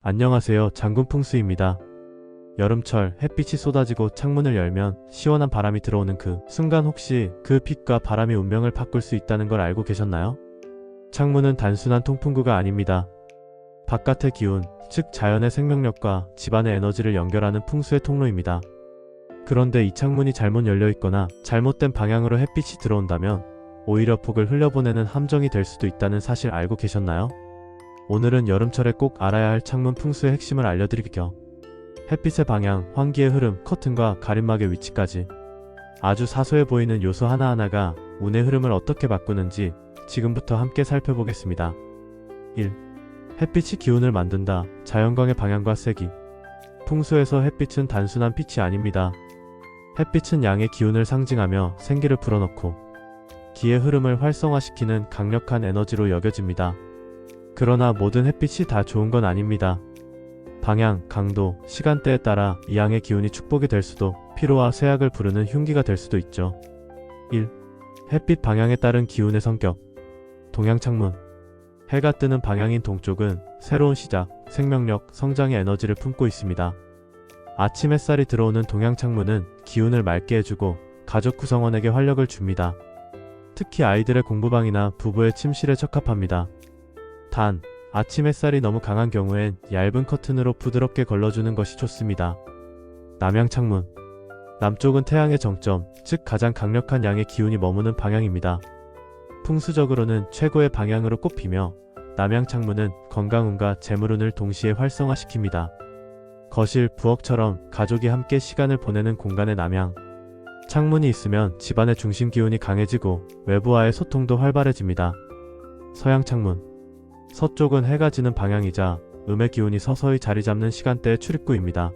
안녕하세요. 장군풍수입니다. 여름철 햇빛이 쏟아지고 창문을 열면 시원한 바람이 들어오는 그 순간 혹시 그 빛과 바람이 운명을 바꿀 수 있다는 걸 알고 계셨나요? 창문은 단순한 통풍구가 아닙니다. 바깥의 기운, 즉 자연의 생명력과 집안의 에너지를 연결하는 풍수의 통로입니다. 그런데 이 창문이 잘못 열려 있거나 잘못된 방향으로 햇빛이 들어온다면 오히려 폭을 흘려보내는 함정이 될 수도 있다는 사실 알고 계셨나요? 오늘은 여름철에 꼭 알아야 할 창문 풍수의 핵심을 알려드릴게요. 햇빛의 방향, 환기의 흐름, 커튼과 가림막의 위치까지 아주 사소해 보이는 요소 하나하나가 운의 흐름을 어떻게 바꾸는지 지금부터 함께 살펴보겠습니다. 1. 햇빛이 기운을 만든다. 자연광의 방향과 세기. 풍수에서 햇빛은 단순한 빛이 아닙니다. 햇빛은 양의 기운을 상징하며 생기를 불어넣고 기의 흐름을 활성화시키는 강력한 에너지로 여겨집니다. 그러나 모든 햇빛이 다 좋은 건 아닙니다. 방향, 강도, 시간대에 따라 이 양의 기운이 축복이 될 수도 피로와 쇠약을 부르는 흉기가 될 수도 있죠. 1. 햇빛 방향에 따른 기운의 성격. 동양창문. 해가 뜨는 방향인 동쪽은 새로운 시작, 생명력, 성장의 에너지를 품고 있습니다. 아침 햇살이 들어오는 동양창문은 기운을 맑게 해주고 가족 구성원에게 활력을 줍니다. 특히 아이들의 공부방이나 부부의 침실에 적합합니다. 단, 아침 햇살이 너무 강한 경우엔 얇은 커튼으로 부드럽게 걸러주는 것이 좋습니다. 남양창문. 남쪽은 태양의 정점, 즉 가장 강력한 양의 기운이 머무는 방향입니다. 풍수적으로는 최고의 방향으로 꼽히며 남양창문은 건강운과 재물운을 동시에 활성화시킵니다. 거실, 부엌처럼 가족이 함께 시간을 보내는 공간의 남양. 창문이 있으면 집안의 중심 기운이 강해지고 외부와의 소통도 활발해집니다. 서양창문. 서쪽은 해가 지는 방향이자 음의 기운이 서서히 자리 잡는 시간대의 출입구입니다.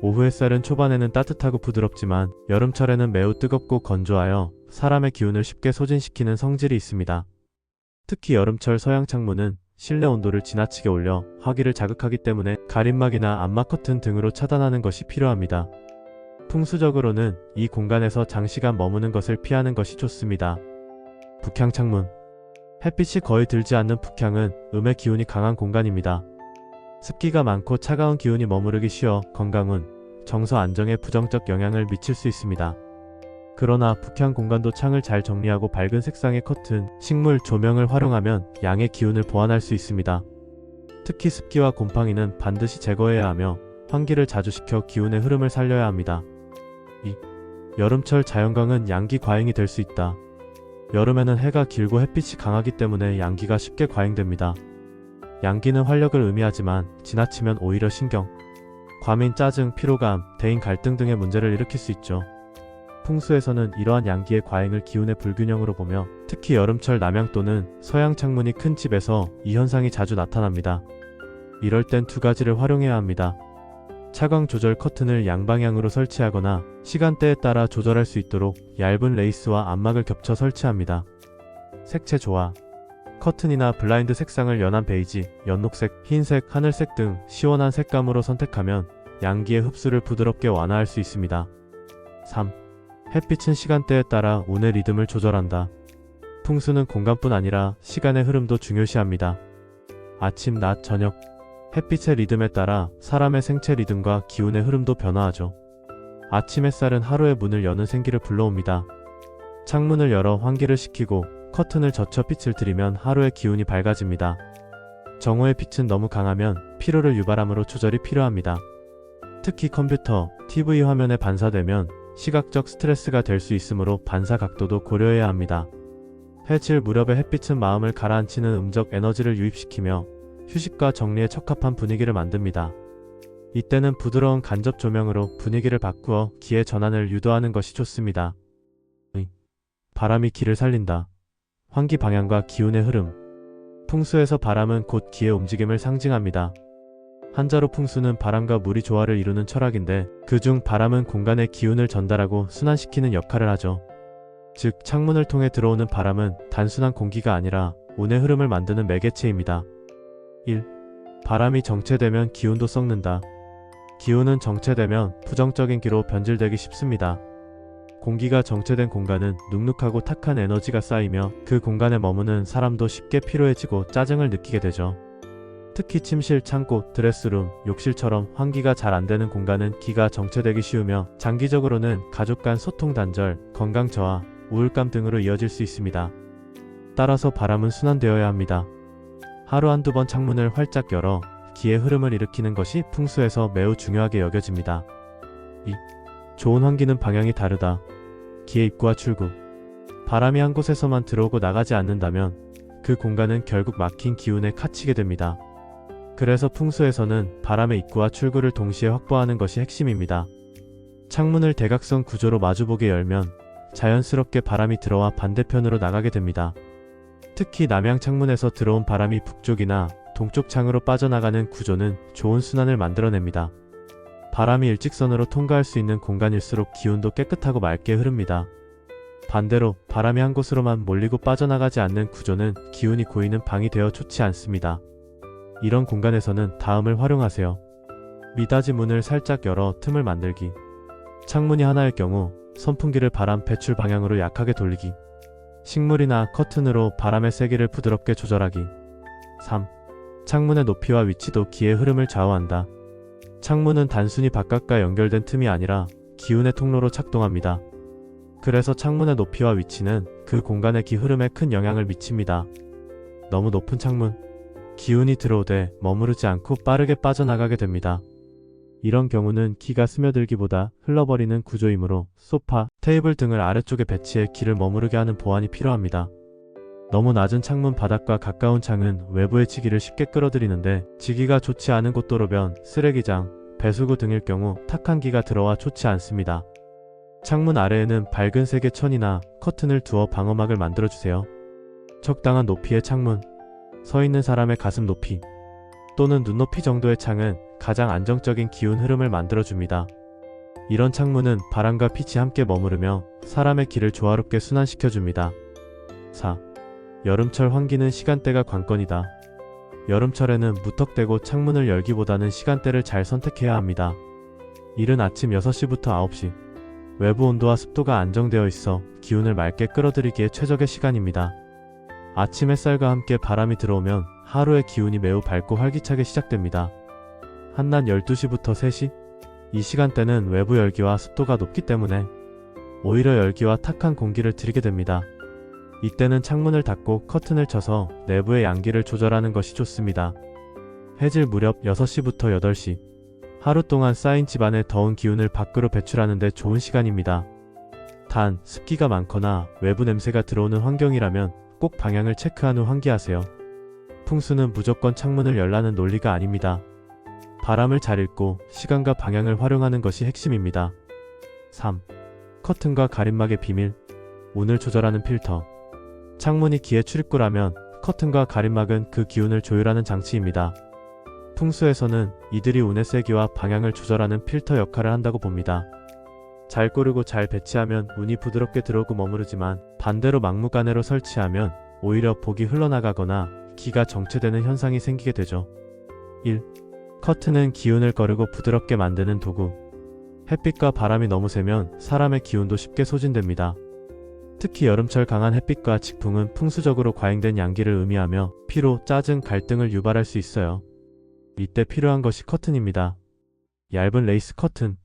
오후 햇살은 초반에는 따뜻하고 부드럽지만 여름철에는 매우 뜨겁고 건조하여 사람의 기운을 쉽게 소진시키는 성질이 있습니다. 특히 여름철 서양 창문은 실내 온도를 지나치게 올려 화기를 자극하기 때문에 가림막이나 암막 커튼 등으로 차단하는 것이 필요합니다. 풍수적으로는 이 공간에서 장시간 머무는 것을 피하는 것이 좋습니다. 북향 창문. 햇빛이 거의 들지 않는 북향은 음의 기운이 강한 공간입니다. 습기가 많고 차가운 기운이 머무르기 쉬워 건강운, 정서 안정에 부정적 영향을 미칠 수 있습니다. 그러나 북향 공간도 창을 잘 정리하고 밝은 색상의 커튼, 식물, 조명을 활용하면 양의 기운을 보완할 수 있습니다. 특히 습기와 곰팡이는 반드시 제거해야 하며 환기를 자주 시켜 기운의 흐름을 살려야 합니다. 2. 여름철 자연광은 양기 과잉이 될 수 있다. 여름에는 해가 길고 햇빛이 강하기 때문에 양기가 쉽게 과잉됩니다. 양기는 활력을 의미하지만 지나치면 오히려 신경, 과민, 짜증, 피로감, 대인 갈등 등의 문제를 일으킬 수 있죠. 풍수에서는 이러한 양기의 과잉을 기운의 불균형으로 보며 특히 여름철 남양 또는 서양 창문이 큰 집에서 이 현상이 자주 나타납니다. 이럴 땐 두 가지를 활용해야 합니다. 차광 조절 커튼을 양방향으로 설치하거나 시간대에 따라 조절할 수 있도록 얇은 레이스와 암막을 겹쳐 설치합니다. 색채 조화. 커튼이나 블라인드 색상을 연한 베이지, 연녹색, 흰색, 하늘색 등 시원한 색감으로 선택하면 양기의 흡수를 부드럽게 완화할 수 있습니다. 3. 햇빛은 시간대에 따라 운의 리듬을 조절한다. 풍수는 공간뿐 아니라 시간의 흐름도 중요시합니다. 아침, 낮, 저녁. 햇빛의 리듬에 따라 사람의 생체 리듬과 기운의 흐름도 변화하죠. 아침 햇살은 하루의 문을 여는 생기를 불러옵니다. 창문을 열어 환기를 시키고 커튼을 젖혀 빛을 들이면 하루의 기운이 밝아집니다. 정오의 빛은 너무 강하면 피로를 유발하므로 조절이 필요합니다. 특히 컴퓨터, TV 화면에 반사되면 시각적 스트레스가 될 수 있으므로 반사 각도도 고려해야 합니다. 해질 무렵의 햇빛은 마음을 가라앉히는 음적 에너지를 유입시키며 휴식과 정리에 적합한 분위기를 만듭니다. 이때는 부드러운 간접 조명으로 분위기를 바꾸어 기의 전환을 유도하는 것이 좋습니다. 바람이 기를 살린다. 환기 방향과 기운의 흐름. 풍수에서 바람은 곧 기의 움직임을 상징합니다. 한자로 풍수는 바람과 물이 조화를 이루는 철학인데 그중 바람은 공간의 기운을 전달하고 순환시키는 역할을 하죠. 즉 창문을 통해 들어오는 바람은 단순한 공기가 아니라 운의 흐름을 만드는 매개체입니다. 1. 바람이 정체되면 기운도 썩는다. 기운은 정체되면 부정적인 기로 변질되기 쉽습니다. 공기가 정체된 공간은 눅눅하고 탁한 에너지가 쌓이며 그 공간에 머무는 사람도 쉽게 피로해지고 짜증을 느끼게 되죠. 특히 침실, 창고, 드레스룸, 욕실처럼 환기가 잘 안되는 공간은 기가 정체되기 쉬우며 장기적으로는 가족 간 소통 단절, 건강 저하, 우울감 등으로 이어질 수 있습니다. 따라서 바람은 순환되어야 합니다. 하루 한두 번 창문을 활짝 열어 기의 흐름을 일으키는 것이 풍수에서 매우 중요하게 여겨집니다. 2. 좋은 환기는 방향이 다르다. 기의 입구와 출구. 바람이 한 곳에서만 들어오고 나가지 않는다면 그 공간은 결국 막힌 기운에 갇히게 됩니다. 그래서 풍수에서는 바람의 입구와 출구를 동시에 확보하는 것이 핵심입니다. 창문을 대각선 구조로 마주보게 열면 자연스럽게 바람이 들어와 반대편으로 나가게 됩니다. 특히 남향 창문에서 들어온 바람이 북쪽이나 동쪽 창으로 빠져나가는 구조는 좋은 순환을 만들어냅니다. 바람이 일직선으로 통과할 수 있는 공간일수록 기운도 깨끗하고 맑게 흐릅니다. 반대로 바람이 한 곳으로만 몰리고 빠져나가지 않는 구조는 기운이 고이는 방이 되어 좋지 않습니다. 이런 공간에서는 다음을 활용하세요. 미닫이 문을 살짝 열어 틈을 만들기. 창문이 하나일 경우 선풍기를 바람 배출 방향으로 약하게 돌리기. 식물이나 커튼으로 바람의 세기를 부드럽게 조절하기. 3. 창문의 높이와 위치도 기의 흐름을 좌우한다. 창문은 단순히 바깥과 연결된 틈이 아니라 기운의 통로로 작동합니다. 그래서 창문의 높이와 위치는 그 공간의 기 흐름에 큰 영향을 미칩니다. 너무 높은 창문, 기운이 들어오되 머무르지 않고 빠르게 빠져나가게 됩니다. 이런 경우는 기가 스며들기보다 흘러버리는 구조이므로 소파, 테이블 등을 아래쪽에 배치해 기를 머무르게 하는 보완이 필요합니다. 너무 낮은 창문 바닥과 가까운 창은 외부의 지기를 쉽게 끌어들이는데 지기가 좋지 않은 곳도로변, 쓰레기장, 배수구 등일 경우 탁한 기가 들어와 좋지 않습니다. 창문 아래에는 밝은 색의 천이나 커튼을 두어 방어막을 만들어주세요. 적당한 높이의 창문, 서 있는 사람의 가슴 높이 또는 눈높이 정도의 창은 가장 안정적인 기운 흐름을 만들어줍니다. 이런 창문은 바람과 빛이 함께 머무르며 사람의 기를 조화롭게 순환시켜줍니다. 4. 여름철 환기는 시간대가 관건이다. 여름철에는 무턱대고 창문을 열기보다는 시간대를 잘 선택해야 합니다. 이른 아침 6시부터 9시. 외부 온도와 습도가 안정되어 있어 기운을 맑게 끌어들이기에 최적의 시간입니다. 아침 햇살과 함께 바람이 들어오면 하루의 기운이 매우 밝고 활기차게 시작됩니다. 한낮 12시부터 3시? 이 시간대는 외부 열기와 습도가 높기 때문에 오히려 열기와 탁한 공기를 들이게 됩니다. 이때는 창문을 닫고 커튼을 쳐서 내부의 양기를 조절하는 것이 좋습니다. 해질 무렵 6시부터 8시. 하루 동안 쌓인 집안의 더운 기운을 밖으로 배출하는 데 좋은 시간입니다. 단, 습기가 많거나 외부 냄새가 들어오는 환경이라면 꼭 방향을 체크한 후 환기하세요. 풍수는 무조건 창문을 열라는 논리가 아닙니다. 바람을 잘 읽고 시간과 방향을 활용하는 것이 핵심입니다. 3. 커튼과 가림막의 비밀. 운을 조절하는 필터. 창문이 기의 출입구라면 커튼과 가림막은 그 기운을 조율하는 장치입니다. 풍수에서는 이들이 운의 세기와 방향을 조절하는 필터 역할을 한다고 봅니다. 잘 고르고 잘 배치하면 운이 부드럽게 들어오고 머무르지만 반대로 막무가내로 설치하면 오히려 복이 흘러나가거나 기가 정체되는 현상이 생기게 되죠. 1. 커튼은 기운을 거르고 부드럽게 만드는 도구. 햇빛과 바람이 너무 세면 사람의 기운도 쉽게 소진됩니다. 특히 여름철 강한 햇빛과 직풍은 풍수적으로 과잉된 양기를 의미하며 피로, 짜증, 갈등을 유발할 수 있어요. 이때 필요한 것이 커튼입니다. 얇은 레이스 커튼.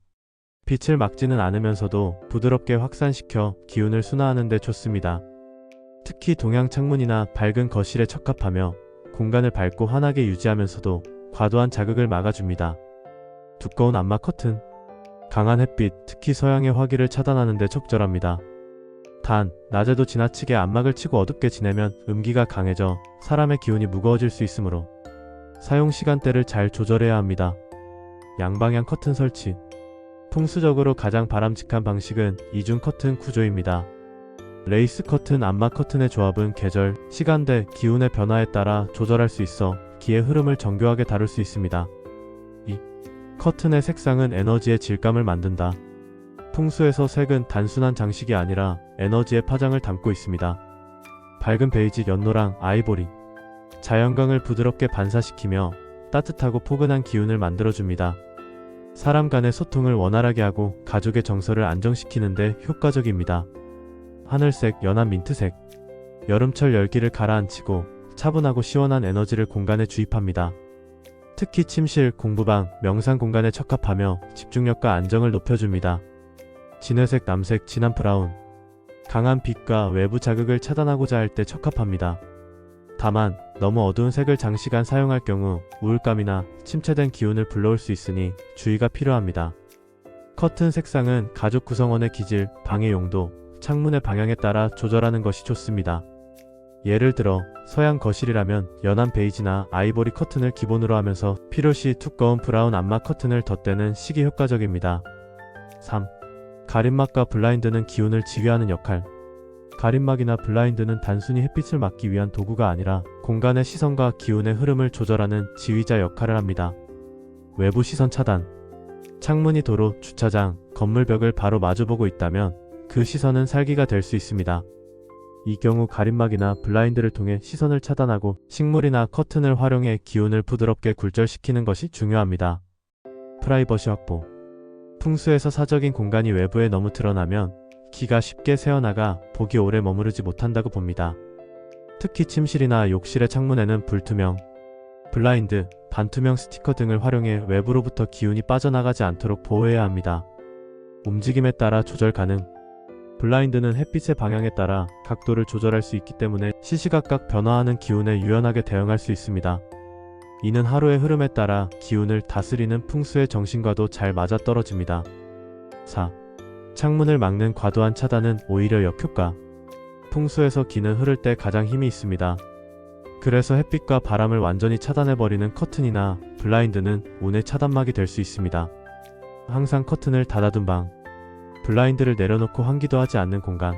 빛을 막지는 않으면서도 부드럽게 확산시켜 기운을 순화하는 데 좋습니다. 특히 동향 창문이나 밝은 거실에 적합하며 공간을 밝고 환하게 유지하면서도 과도한 자극을 막아줍니다. 두꺼운 암막 커튼. 강한 햇빛, 특히 서양의 화기를 차단하는 데 적절합니다. 단, 낮에도 지나치게 암막을 치고 어둡게 지내면 음기가 강해져 사람의 기운이 무거워질 수 있으므로 사용 시간대를 잘 조절해야 합니다. 양방향 커튼 설치. 풍수적으로 가장 바람직한 방식은 이중 커튼 구조입니다. 레이스 커튼, 암막 커튼의 조합은 계절, 시간대, 기운의 변화에 따라 조절할 수 있어 기의 흐름을 정교하게 다룰 수 있습니다. 2. 커튼의 색상은 에너지의 질감을 만든다. 풍수에서 색은 단순한 장식이 아니라 에너지의 파장을 담고 있습니다. 밝은 베이지, 연노랑, 아이보리. 자연광을 부드럽게 반사시키며 따뜻하고 포근한 기운을 만들어줍니다. 사람 간의 소통을 원활하게 하고 가족의 정서를 안정시키는 데 효과적입니다. 하늘색, 연한 민트색. 여름철 열기를 가라앉히고 차분하고 시원한 에너지를 공간에 주입합니다. 특히 침실, 공부방, 명상 공간에 적합하며 집중력과 안정을 높여줍니다. 진회색, 남색, 진한 브라운. 강한 빛과 외부 자극을 차단하고자 할 때 적합합니다. 다만 너무 어두운 색을 장시간 사용할 경우 우울감이나 침체된 기운을 불러올 수 있으니 주의가 필요합니다. 커튼 색상은 가족 구성원의 기질, 방의 용도, 창문의 방향에 따라 조절하는 것이 좋습니다. 예를 들어 서양 거실이라면 연한 베이지나 아이보리 커튼을 기본으로 하면서 필요시 두꺼운 브라운 암막 커튼을 덧대는 식이 효과적입니다. 3. 가림막과 블라인드는 기운을 지휘하는 역할. 가림막이나 블라인드는 단순히 햇빛을 막기 위한 도구가 아니라 공간의 시선과 기운의 흐름을 조절하는 지휘자 역할을 합니다. 외부 시선 차단. 창문이 도로, 주차장, 건물 벽을 바로 마주보고 있다면 그 시선은 살기가 될 수 있습니다. 이 경우 가림막이나 블라인드를 통해 시선을 차단하고 식물이나 커튼을 활용해 기운을 부드럽게 굴절시키는 것이 중요합니다. 프라이버시 확보. 풍수에서 사적인 공간이 외부에 너무 드러나면 기가 쉽게 새어나가 복이 오래 머무르지 못한다고 봅니다. 특히 침실이나 욕실의 창문에는 불투명, 블라인드, 반투명 스티커 등을 활용해 외부로부터 기운이 빠져나가지 않도록 보호해야 합니다. 움직임에 따라 조절 가능. 블라인드는 햇빛의 방향에 따라 각도를 조절할 수 있기 때문에 시시각각 변화하는 기운에 유연하게 대응할 수 있습니다. 이는 하루의 흐름에 따라 기운을 다스리는 풍수의 정신과도 잘 맞아떨어집니다. 4. 창문을 막는 과도한 차단은 오히려 역효과. 풍수에서 기는 흐를 때 가장 힘이 있습니다. 그래서 햇빛과 바람을 완전히 차단해버리는 커튼이나 블라인드는 운의 차단막이 될 수 있습니다. 항상 커튼을 닫아둔 방, 블라인드를 내려놓고 환기도 하지 않는 공간.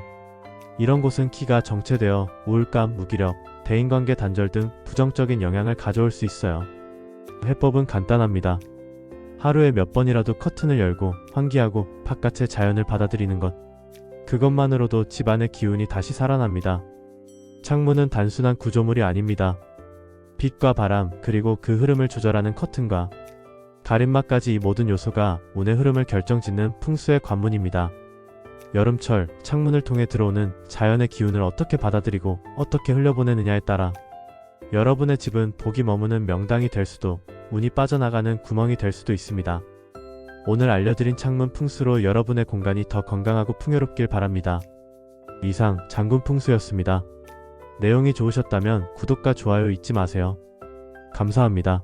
이런 곳은 기가 정체되어 우울감, 무기력, 대인관계 단절 등 부정적인 영향을 가져올 수 있어요. 해법은 간단합니다. 하루에 몇 번이라도 커튼을 열고 환기하고 바깥의 자연을 받아들이는 것. 그것만으로도 집안의 기운이 다시 살아납니다. 창문은 단순한 구조물이 아닙니다. 빛과 바람, 그리고 그 흐름을 조절하는 커튼과 가림막까지 이 모든 요소가 운의 흐름을 결정짓는 풍수의 관문입니다. 여름철, 창문을 통해 들어오는 자연의 기운을 어떻게 받아들이고 어떻게 흘려보내느냐에 따라 여러분의 집은 복이 머무는 명당이 될 수도, 운이 빠져나가는 구멍이 될 수도 있습니다. 오늘 알려드린 창문 풍수로 여러분의 공간이 더 건강하고 풍요롭길 바랍니다. 이상 장군 풍수였습니다. 내용이 좋으셨다면 구독과 좋아요 잊지 마세요. 감사합니다.